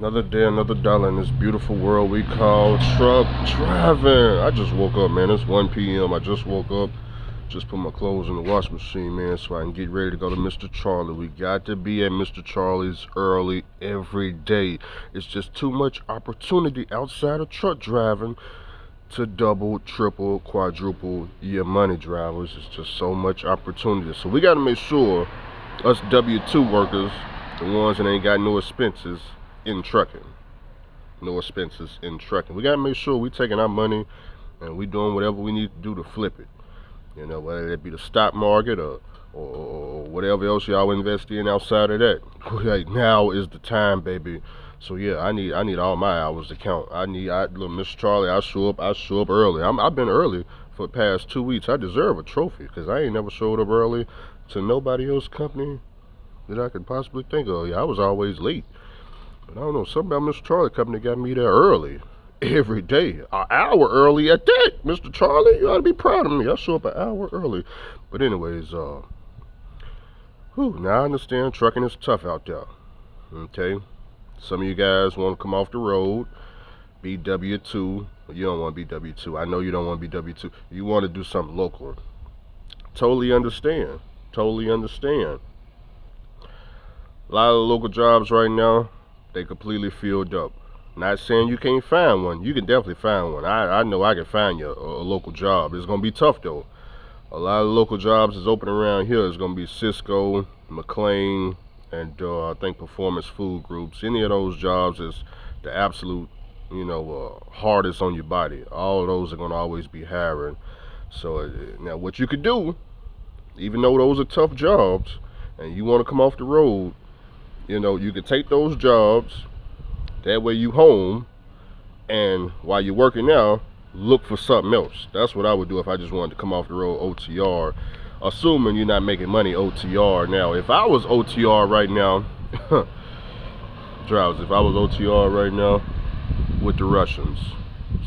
Another day, another dollar in this beautiful world we call truck driving. I just woke up, man. It's 1 p.m. I just woke up. Just put my clothes in the wash machine, man, so I can get ready to go to Mr. Charlie. We got to be at Mr. Charlie's early every day. It's just too much opportunity outside of truck driving to double, triple, quadruple your money, drivers. It's just so much opportunity. So we got to make sure us W-2 workers, the ones that ain't got no expenses in trucking, no expenses in trucking. We got to make sure we taking our money and we doing whatever we need to do to flip it. You know, whether it be the stock market or whatever else y'all invest in outside of that. Like, now is the time, baby. So yeah, I need all my hours to count. Look, Mr. Charlie, I show up early. I've been early for the past 2 weeks. I deserve a trophy because I ain't never showed up early to nobody else's company that I could possibly think of. Yeah, I was always late. But I don't know, something about Mr. Charlie company got me there early. Every day. An hour early at that. Mr. Charlie, you ought to be proud of me. I show up an hour early. But anyways, now I understand trucking is tough out there. Okay? Some of you guys want to come off the road, be W-2. You don't want to be W-2. I know you don't want to be W-2. You want to do something local. Totally understand. Totally understand. A lot of local jobs right now, they completely filled up. Not saying you can't find one. You can definitely find one. I know I can find you a local job. It's going to be tough, though. A lot of local jobs is open around here. It's going to be Cisco, McLean, and I think Performance Food Groups. Any of those jobs is the absolute, hardest on your body. All of those are going to always be hiring. So now what you could do, even though those are tough jobs, and you want to come off the road, you could take those jobs. That way you home, and while you're working now, look for something else. That's what I would do if I just wanted to come off the road OTR, assuming you're not making money OTR. Now, if I was OTR right now, drowsy, if I was OTR right now with the Russians,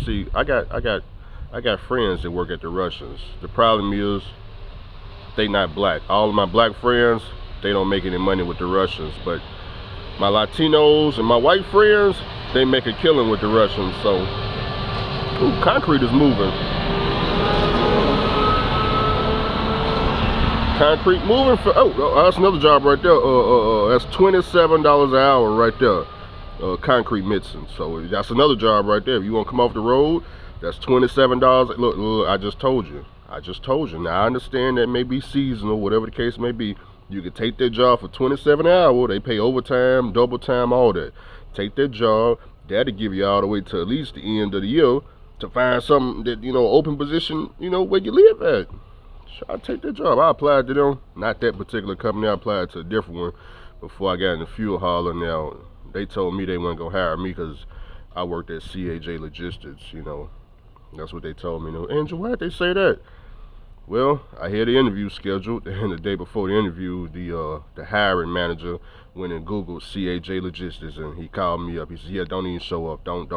see, I got friends that work at the Russians. The problem is they not black. All of my black friends, they don't make any money with the Russians, but my Latinos and my white friends, they make a killing with the Russians. So, concrete is moving. Concrete moving for, that's another job right there. That's $27 an hour right there. Concrete mixing. So that's another job right there. If you want to come off the road, that's $27. Look, I just told you. Now I understand that may be seasonal, whatever the case may be. You can take that job for $27 an hour. They pay overtime, double time, all that. Take that job. That'll give you all the way to at least the end of the year to find something that, open position, where you live at. So I take that job. I applied to them. Not that particular company. I applied to a different one before I got in the fuel hauler. Now, they told me they weren't going to hire me because I worked at CAJ Logistics, That's what they told me. Angel, why'd they say that? Well, I had the interview scheduled, and the day before the interview, the hiring manager went and Googled CAJ Logistics, and he called me up. He said, "Yeah, don't even show up. Do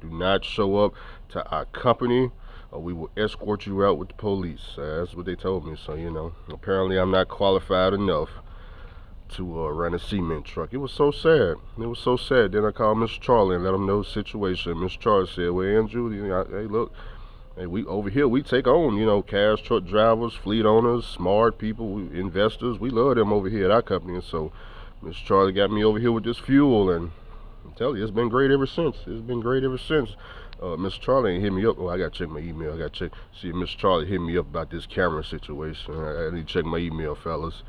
not show up to our company, or we will escort you out with the police." That's what they told me. So apparently I'm not qualified enough to run a cement truck. It was so sad. Then I called Mr. Charlie and let him know the situation. Mr. Charlie said, "Well, Andrew, hey, look. Hey, we over here, we take on, cash truck drivers, fleet owners, smart people, investors. We love them over here at our company." And so Mr. Charlie got me over here with this fuel, and I'm telling you, it's been great ever since. Mr. Charlie ain't hit me up. Oh, I got to check my email. I got to see if Mr. Charlie hit me up about this camera situation. I need to check my email, fellas.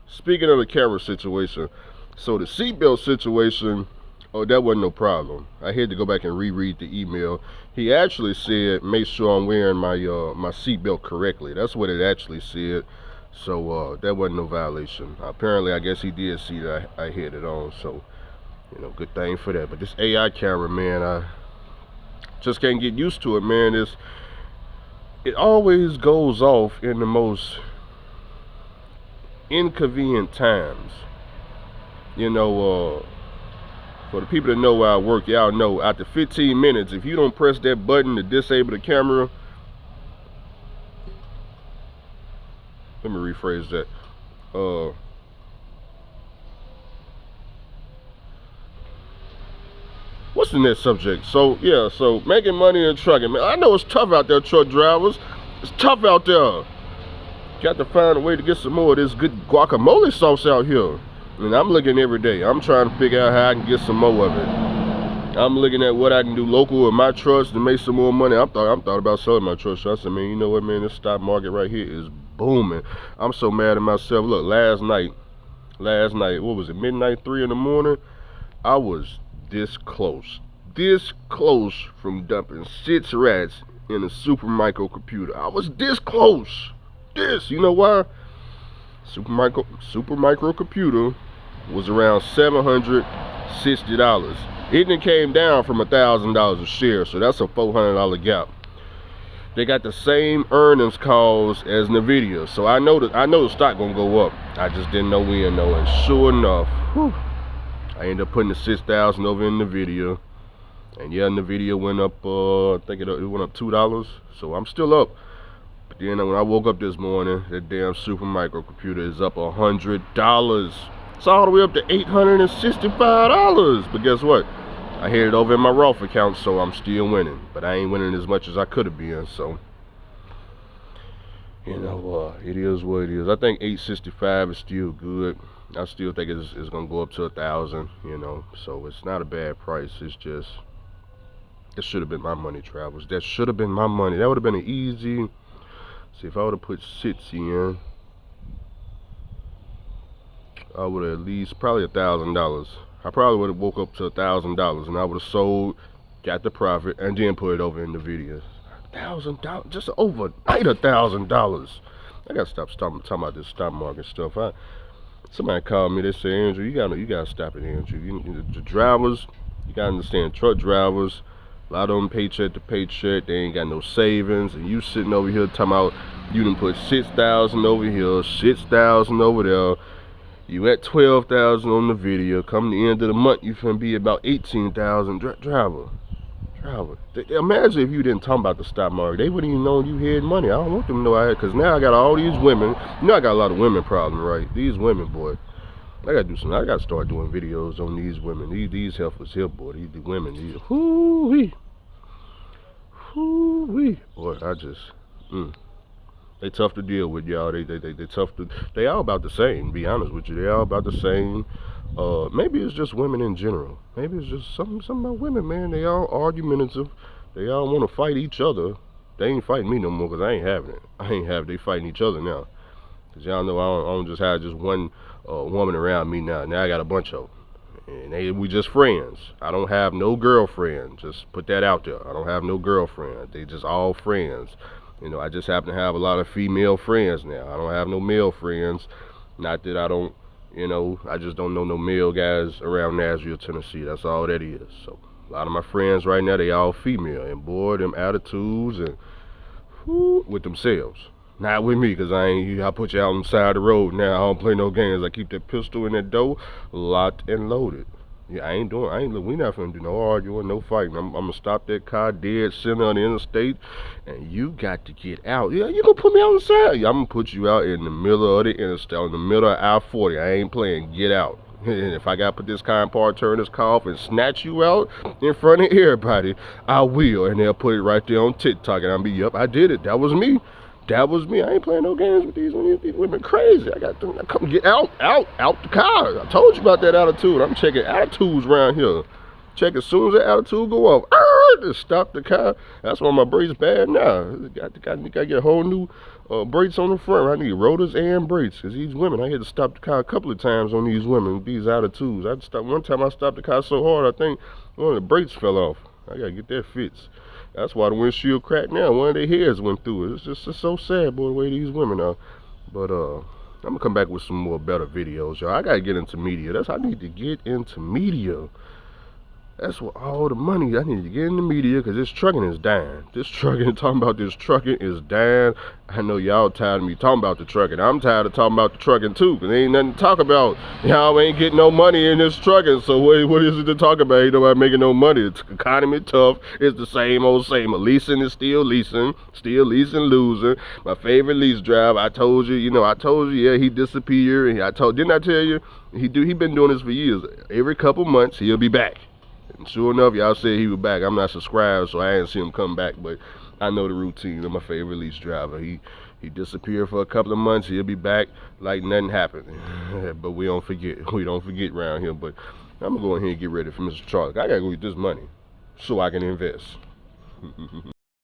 Speaking of the camera situation, so the seatbelt situation, that wasn't no problem. I had to go back and reread the email. He actually said, make sure I'm wearing my seatbelt correctly. That's what it actually said. So that wasn't no violation. Apparently, I guess he did see that I had it on. So, good thing for that. But this AI camera, man, I just can't get used to it, man. It always goes off in the most inconvenient times. For the people that know where I work, y'all know after 15 minutes, if you don't press that button to disable the camera, let me rephrase that. what's the next subject? So yeah, so making money in trucking, man. I know it's tough out there, truck drivers. It's tough out there. Got to find a way to get some more of this good guacamole sauce out here. And I'm looking every day. I'm trying to figure out how I can get some more of it. I'm looking at what I can do local with my trucks to make some more money. I'm thought about selling my truck. So I said, man, you know what, man? This stock market right here is booming. I'm so mad at myself. Look, last night, what was it, midnight, 3 in the morning? I was this close from dumping 6 rats in a super micro computer. I was this close. You know why? Super micro computer was around $760. It done came down from $1,000 a share, so that's a $400 gap. They got the same earnings calls as Nvidia, so I know the stock gonna go up. I just didn't know when though, and sure enough, I ended up putting the 6,000 over in Nvidia, and yeah, Nvidia went up. I think it went up $2, so I'm still up. But then when I woke up this morning, that damn super micro computer is up $100. It's all the way up to $865. But guess what? I had it over in my Roth account, so I'm still winning. But I ain't winning as much as I could have been. So, you know, it is what it is. I think 865 is still good. I still think it's gonna go up to 1,000. You know, so it's not a bad price. It's just, it should have been my money, Travels. That should have been my money. That would have been an easy. See, if I would have put 6 in, I would have at least probably $1,000. I probably would have woke up to $1,000, and I would have sold, got the profit, and then put it over in the video. $1,000, just overnight $1,000. I gotta stop talking about this stock market stuff. Somebody called me. They say, Andrew, you gotta stop it, Andrew. The drivers, you gotta understand, truck drivers. A lot of them paycheck to paycheck, they ain't got no savings, and you sitting over here talking about you done put 6,000 over here, 6,000 over there. You at 12,000 on the video. Come the end of the month, you finna be about 18,000. Driver. Imagine if you didn't talk about the stock market. They wouldn't even know you had money. I don't want them to know I had, because now I got all these women. You know I got a lot of women problems, right? These women, boy. I gotta start doing videos on these women. These heifers here, boy. These women, whoo-wee. Boy, they tough to deal with, y'all. They tough to. They all about the same. Be honest with you, they all about the same. Maybe it's just women in general. Maybe it's just something about women, man. They all argumentative. They all want to fight each other. They ain't fighting me no more, because I ain't having it. They fighting each other now. Because y'all know I don't just have just one woman around me now. Now I got a bunch of them. And we just friends. I don't have no girlfriend. Just put that out there. I don't have no girlfriend. They just all friends. You know, I just happen to have a lot of female friends now. I don't have no male friends. Not that I don't, you know, I just don't know no male guys around Nashville, Tennessee. That's all that is. So a lot of my friends right now, they all female. And boy, them attitudes and with themselves. Not with me, because I put you out on the side of the road now. I don't play no games. I keep that pistol in that door locked and loaded. Yeah, we not finna do no arguing, no fighting. I'm gonna stop that car dead center on the interstate, and you got to get out. Yeah, you gonna put me on the side? Yeah, I'm gonna put you out in the middle of the interstate, in the middle of I-40. I ain't playing. Get out. And if I gotta put this car in park, turn this car off, and snatch you out in front of everybody, I will. And they'll put it right there on TikTok, and I'll be, yep, I did it. That was me. I ain't playing no games with these women. These women crazy. I come get out the car. I told you about that attitude. I'm checking attitudes around here. Check as soon as that attitude go off. Just stop the car. That's why my brakes bad now. Got to get a whole new brakes on the front. I need rotors and brakes, because these women, I had to stop the car a couple of times on these women with these attitudes. One time I stopped the car so hard, I think one of the brakes fell off. I gotta get that fixed. That's why the windshield cracked now. One of their hairs went through it. It's so sad, boy, the way these women are. But I'm gonna come back with some more better videos, y'all. I gotta get into media. I need to get into media. That's what all the money, I need to get in the media, because this trucking is dying. Talking about this trucking is dying. I know y'all tired of me talking about the trucking. I'm tired of talking about the trucking too, because there ain't nothing to talk about. Y'all ain't getting no money in this trucking, so what is it to talk about? Ain't nobody making no money. The economy tough. It's the same old same. Leasing is still leasing, losing. My favorite lease driver, I told you, yeah, he disappeared. And didn't I tell you? He been doing this for years. Every couple months, he'll be back. And sure enough, y'all said he was back. I'm not subscribed, so I ain't see him come back, but I know the routine of my favorite lease driver. He disappeared for a couple of months. He'll be back like nothing happened. But we don't forget. We don't forget around here. But I'm gonna go ahead and get ready for Mr. Charlie. I gotta go get this money so I can invest.